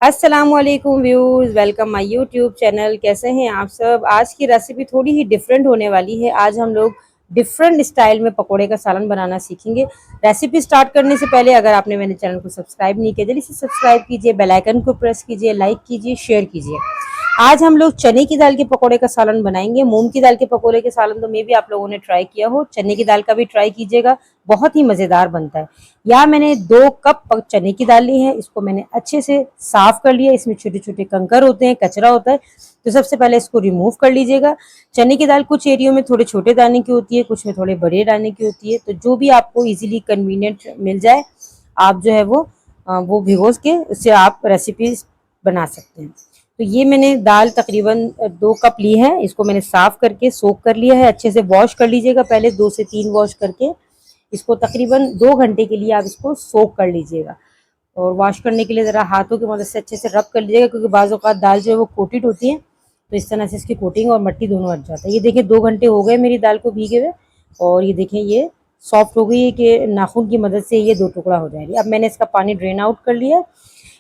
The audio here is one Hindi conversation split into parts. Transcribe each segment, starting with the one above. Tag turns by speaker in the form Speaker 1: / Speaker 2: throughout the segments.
Speaker 1: अस्सलामुअलैकुम views, welcome my YouTube channel. कैसे हैं आप सब। आज की रेसिपी थोड़ी ही डिफरेंट होने वाली है। आज हम लोग डिफरेंट स्टाइल में पकोड़े का सालन बनाना सीखेंगे। रेसिपी स्टार्ट करने से पहले अगर आपने मेरे चैनल को सब्सक्राइब नहीं किया, जल्दी से सब्सक्राइब कीजिए, बेल आइकन को प्रेस कीजिए, लाइक कीजिए, शेयर कीजिए। आज हम लोग चने की दाल के पकोड़े का सालन बनाएंगे। मूंग की दाल के पकोड़े के सालन तो मे भी आप लोगों ने ट्राई किया हो, चने की दाल का भी ट्राई कीजिएगा, बहुत ही मज़ेदार बनता है। यहाँ मैंने 2 कप चने की दाल ली है। इसको मैंने अच्छे से साफ कर लिया। इसमें छोटे छोटे कंकर होते हैं, कचरा होता है, तो सबसे पहले इसको रिमूव कर लीजिएगा। चने की दाल कुछ एरियो में थोड़े छोटे दाने की होती है, कुछ में थोड़े बड़े दाने की होती है, तो जो भी आपको इजीली कन्वीनियंट मिल जाए आप जो है वो भिगो के उससे आप रेसिपी बना सकते हैं। तो ये मैंने दाल तकरीबन 2 कप ली है। इसको मैंने साफ करके सोक कर लिया है। अच्छे से वॉश कर लीजिएगा, पहले 2 से 3 वॉश करके इसको तकरीबन 2 घंटे के लिए आप इसको सोक कर लीजिएगा। और वॉश करने के लिए ज़रा हाथों की मदद से अच्छे से रब कर लीजिएगा, क्योंकि बाज़ औक़ात दाल जो है वो कोटेड होती है, तो इस तरह से इसकी कोटिंग और मट्टी दोनों हट जाता है। ये देखिए 2 घंटे हो गए मेरी दाल को भीगे हुए, और ये देखें ये सॉफ्ट हो गई है कि नाखून की मदद से ये 2 टुकड़ा हो जाएगी। अब मैंने इसका पानी ड्रेन आउट कर लिया।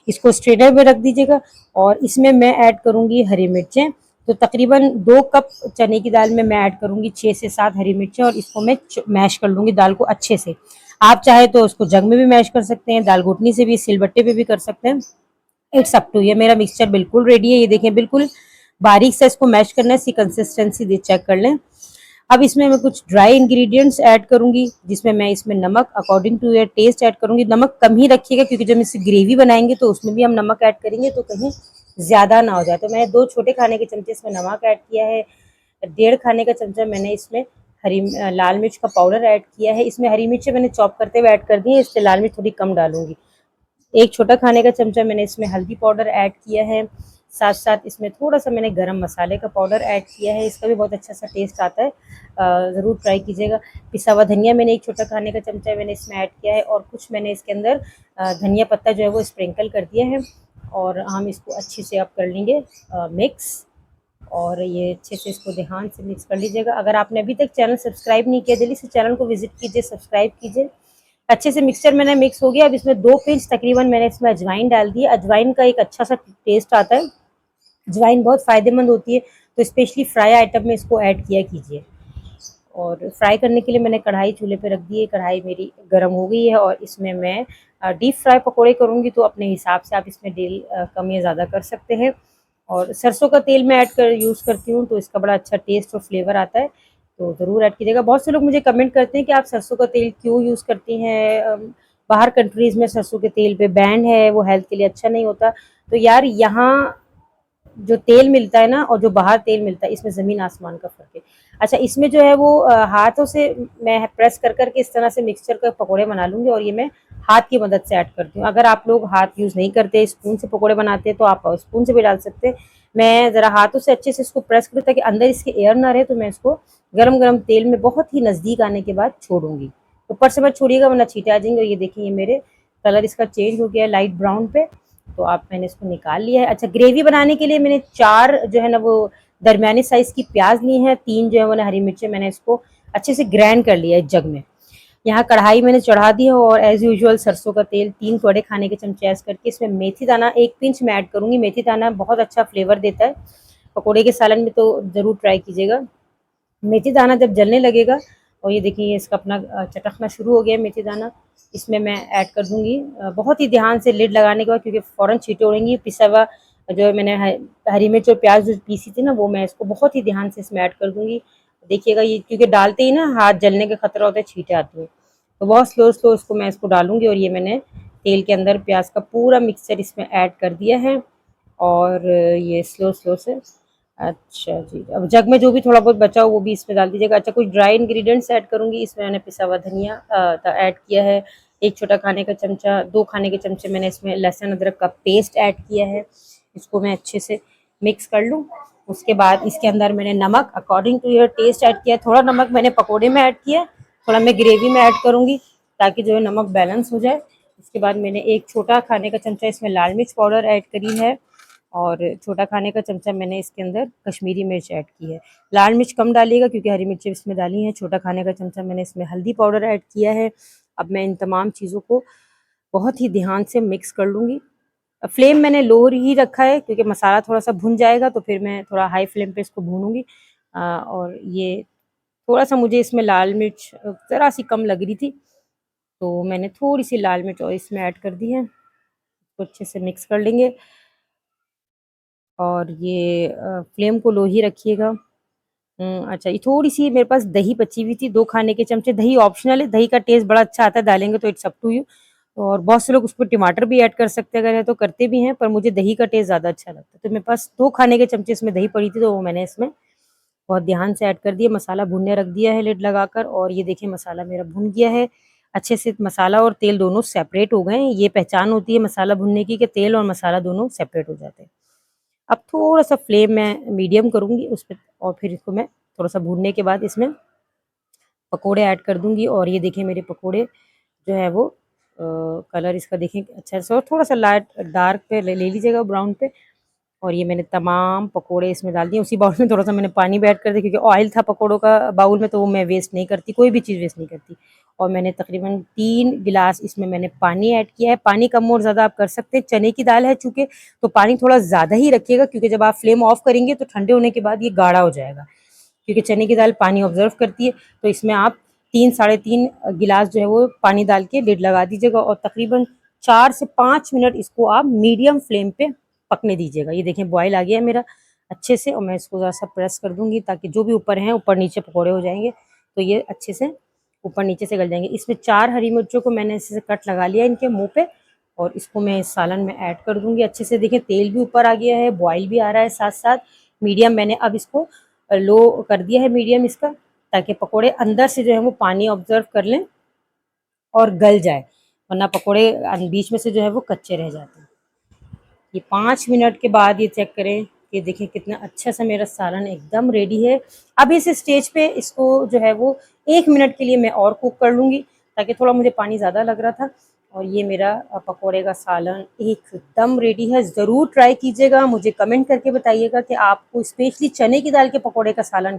Speaker 1: इसको स्ट्रेनर में रख दीजिएगा, और इसमें मैं ऐड करूँगी हरी मिर्चें। तो तकरीबन 2 कप चने की दाल में मैं ऐड करूँगी 6 से 7 हरी मिर्चें, और इसको मैं मैश कर लूँगी दाल को अच्छे से। आप चाहे तो उसको जग में भी मैश कर सकते हैं, दाल घुटनी से भी, सिलबट्टे पे भी कर सकते हैं। It's up to. ये मेरा मिक्सचर बिल्कुल रेडी है। ये देखें बिल्कुल बारीक से इसको मैश करना है, इसकी कंसिस्टेंसी दे चेक कर लें। अब इसमें मैं कुछ ड्राई इंग्रेडिएंट्स ऐड करूंगी, जिसमें मैं इसमें नमक according to your taste add करूंगी। नमक कम ही रखिएगा, क्योंकि जब इससे ग्रेवी बनाएंगे तो उसमें भी हम नमक ऐड करेंगे, तो कहीं ज़्यादा ना हो जाए। तो मैंने 2 छोटे खाने के चमचे इसमें नमक ऐड किया है। 1.5 खाने का चमचा मैंने इसमें लाल मिर्च का पाउडर ऐड किया है। इसमें हरी मिर्चें मैंने चॉप करते हुए ऐड कर दी है, इससे लाल मिर्च थोड़ी कम डालूंगी। 1 छोटा खाने का चमचा मैंने इसमें हल्दी पाउडर ऐड किया है। साथ साथ इसमें थोड़ा सा मैंने गरम मसाले का पाउडर ऐड किया है, इसका भी बहुत अच्छा सा टेस्ट आता है, ज़रूर ट्राई कीजिएगा। पिसा हुआ धनिया मैंने 1 छोटा खाने का चमचा मैंने इसमें ऐड किया है, और कुछ मैंने इसके अंदर धनिया पत्ता जो है वो स्प्रिंकल कर दिया है। और हम इसको अच्छे से अब कर लेंगे मिक्स, और ये अच्छे से इसको ध्यान से मिक्स कर लीजिएगा। अगर आपने अभी तक चैनल सब्सक्राइब नहीं किया, जल्दी से चैनल को विजिट कीजिए, सब्सक्राइब कीजिए। अच्छे से मिक्सचर मैंने मिक्स हो गया। अब इसमें 2 पिंच तकरीबन मैंने इसमें अजवाइन डाल दी है। अजवाइन का एक अच्छा सा टेस्ट आता है, अजवाइन बहुत फ़ायदेमंद होती है, तो स्पेशली फ्राई आइटम में इसको ऐड किया कीजिए। और फ्राई करने के लिए मैंने कढ़ाई चूल्हे पे रख दी है। कढ़ाई मेरी गर्म हो गई है, और इसमें मैं डीप फ्राई पकोड़े करूँगी, तो अपने हिसाब से आप इसमें तेल कम या ज़्यादा कर सकते हैं। और सरसों का तेल मैं यूज़ करती हूँ, तो इसका बड़ा अच्छा टेस्ट और फ्लेवर आता है, तो ज़रूर ऐड कीजिएगा। बहुत से लोग मुझे कमेंट करते हैं कि आप सरसों का तेल क्यों यूज़ करती हैं, बाहर कंट्रीज़ में सरसों के तेल पे बैन है, वो हेल्थ के लिए अच्छा नहीं होता। तो यार यहाँ जो तेल मिलता है ना, और जो बाहर तेल मिलता है, इसमें ज़मीन आसमान का फ़र्क है। अच्छा, इसमें जो है वो हाथों से मैं प्रेस कर कर के इस तरह से मिक्सचर का पकोड़े बना लूँगी, और ये मैं हाथ की मदद से ऐड करती हूँ। अगर आप लोग हाथ यूज़ नहीं करते, स्पून से पकोड़े बनाते हैं, तो आप स्पून से भी डाल सकते हैं। मैं ज़रा हाथों से अच्छे से इसको प्रेस करूँ, ताकि अंदर इसके एयर ना रहे, तो मैं इसको गरम गरम तेल में बहुत ही नज़दीक आने के बाद छोड़ूंगी। ऊपर से मत छोड़िएगा, वरना छींटे आ जाएंगे। और ये देखिए ये मेरे कलर इसका चेंज हो गया है लाइट ब्राउन पे, तो आप मैंने इसको निकाल लिया है। अच्छा, ग्रेवी बनाने के लिए मैंने 4 जो है ना वो दरमियानी साइज़ की प्याज ली हैं, 3 जो है वो ना हरी मिर्चें, मैंने इसको अच्छे से ग्राइंड कर लिया है जग में। यहाँ कढ़ाई मैंने चढ़ा दी है, और एज़ यूजुअल सरसों का तेल 3 बड़े खाने के चमचे ऐड करके इसमें मेथी दाना 1 पिंच मैं ऐड करूँगी। मेथी दाना बहुत अच्छा फ्लेवर देता है पकौड़े के सालन में, तो ज़रूर ट्राई कीजिएगा। मेथी दाना जब जलने लगेगा, और ये देखिए इसका अपना चटकना शुरू हो गया है मेथी दाना, इसमें मैं ऐड कर दूँगी बहुत ही ध्यान से लिड लगाने के बाद, क्योंकि फ़ौरन छींटे उड़ेंगी। पिसा हुआ जो है मैंने हरी मिर्च और प्याज जो पीसी थी ना, वो मैं इसको बहुत ही ध्यान से इसमें ऐड कर दूँगी। देखिएगा ये, क्योंकि डालते ही ना हाथ जलने का खतरा होता है, छींटे आती हैं, तो बहुत स्लो स्लो इसको मैं इसको डालूँगी। और ये मैंने तेल के अंदर प्याज का पूरा मिक्सचर इसमें ऐड कर दिया है, और ये स्लो स्लो से। अच्छा जी, अब जग में जो भी थोड़ा बहुत बचा हो वो भी इसमें डाल दीजिएगा। अच्छा, कुछ ड्राई इंग्रेडिएंट्स ऐड करूँगी। इसमें मैंने पिसा हुआ धनिया ऐड किया है, 1 छोटा खाने का चमचा, 2 खाने के चमचे मैंने इसमें लहसुन अदरक का पेस्ट ऐड किया है। इसको मैं अच्छे से मिक्स कर लूँ। उसके बाद इसके अंदर मैंने नमक according to your taste add किया है। थोड़ा नमक मैंने पकौड़े में ऐड किया है, थोड़ा मैं ग्रेवी में ऐड करूँगी, ताकि जो है नमक बैलेंस हो जाए। उसके बाद मैंने 1 छोटा खाने का चमचा इसमें लाल मिर्च पाउडर ऐड करी है, और छोटा खाने का चमचा मैंने इसके अंदर कश्मीरी मिर्च ऐड की है। लाल मिर्च कम डालिएगा, क्योंकि हरी मिर्चें इसमें डाली हैं। छोटा खाने का चमचा मैंने इसमें हल्दी पाउडर ऐड किया है। अब मैं इन तमाम चीज़ों को बहुत ही ध्यान से मिक्स कर लूँगी। फ्लेम मैंने लो ही रखा है क्योंकि मसाला थोड़ा सा भुन जाएगा तो फिर मैं थोड़ा हाई फ्लेम पे इसको भूनूंगी। और ये थोड़ा सा मुझे इसमें लाल मिर्च ज़रा सी कम लग रही थी, तो मैंने थोड़ी सी लाल मिर्च और इसमें ऐड कर दी है। तो अच्छे से मिक्स कर लेंगे और ये फ्लेम को लो ही रखिएगा। अच्छा, ये थोड़ी-सी मेरे पास दही बची हुई थी, 2 खाने के चमचे। दही ऑप्शनल है, दही का टेस्ट बड़ा अच्छा आता है, डालेंगे तो इट्स अप टू यू। और बहुत से लोग उसमें टमाटर भी ऐड कर सकते हैं, अगर है तो करते भी हैं, पर मुझे दही का टेस्ट ज़्यादा अच्छा लगता है। तो मेरे पास 2 खाने के चमचे इसमें दही पड़ी थी, तो वो मैंने इसमें बहुत ध्यान से ऐड कर दिया। मसाला भुनने रख दिया है लिड लगाकर और ये देखिए मसाला मेरा भुन गया है। अच्छे से मसाला और तेल दोनों सेपरेट हो गए हैं। ये पहचान होती है मसाला भुनने की कि तेल और मसाला दोनों सेपरेट हो जाते हैं। अब थोड़ा-सा फ्लेम मैं मीडियम करूँगी उस पे और फिर इसको मैं थोड़ा-सा भूनने के बाद इसमें पकोड़े ऐड कर दूँगी और ये देखिए मेरे पकोड़े जो है वो कलर इसका देखें अच्छा सा और थोड़ा-सा लाइट डार्क पे ले ले लीजिएगा ब्राउन पे। और ये मैंने तमाम पकोड़े इसमें डाल दिए। उसी बाउल में थोड़ा-सा मैंने पानी भी ऐड कर दिया क्योंकि ऑयल था पकोड़ों का बाउल में, तो वो मैं वेस्ट नहीं करती, कोई भी चीज़ वेस्ट नहीं करती। और मैंने तकरीबन 3 गिलास इसमें मैंने पानी ऐड किया है। पानी कम और ज़्यादा आप कर सकते हैं। चने की दाल है चूँकि, तो पानी थोड़ा ज़्यादा ही रखिएगा क्योंकि जब आप फ्लेम ऑफ करेंगे तो ठंडे होने के बाद ये गाढ़ा हो जाएगा। क्योंकि चने की दाल पानी ऑब्ज़र्व करती है, तो इसमें आप 3 साढ़े 3 गिलास जो है वो पानी डाल के लिड लगा दीजिएगा और तकरीबन 4 से 5 मिनट इसको आप मीडियम फ्लेम पे पकने दीजिएगा। ये देखें बॉयल आ गया है मेरा अच्छे से और मैं इसको ज़रा-सा प्रेस कर दूँगी ताकि जो भी ऊपर हैं, ऊपर-नीचे पकोड़े हो जाएँगे, तो ये अच्छे से ऊपर-नीचे से गल जाएँगे। इसमें 4 हरी मिर्चों को मैंने ऐसे से कट लगा लिया इनके मुँह पे और इसको मैं इस सालन में ऐड कर दूँगी अच्छे से। देखिए तेल भी ऊपर आ गया है, बॉयल भी आ रहा है साथ-साथ। मीडियम मैंने अब इसको लो कर दिया है मीडियम इसका, ताकि पकोड़े अंदर से जो है वो पानी ऑब्ज़र्व कर लें और गल जाए, वरना पकोड़े बीच में से जो है वो कच्चे रह जाते हैं। ये 5 मिनट के बाद ये चेक करें कि देखिए कितना अच्छा सा मेरा सालन एकदम रेडी है। अब इस स्टेज पे इसको जो है वो 1 मिनट के लिए मैं और कुक कर लूँगी ताकि थोड़ा मुझे पानी ज़्यादा लग रहा था। और ये मेरा पकोड़े का सालन एकदम रेडी है। ज़रूर ट्राई कीजिएगा, मुझे कमेंट करके बताइएगा कि आपको स्पेशली चने की दाल के पकोड़े का सालन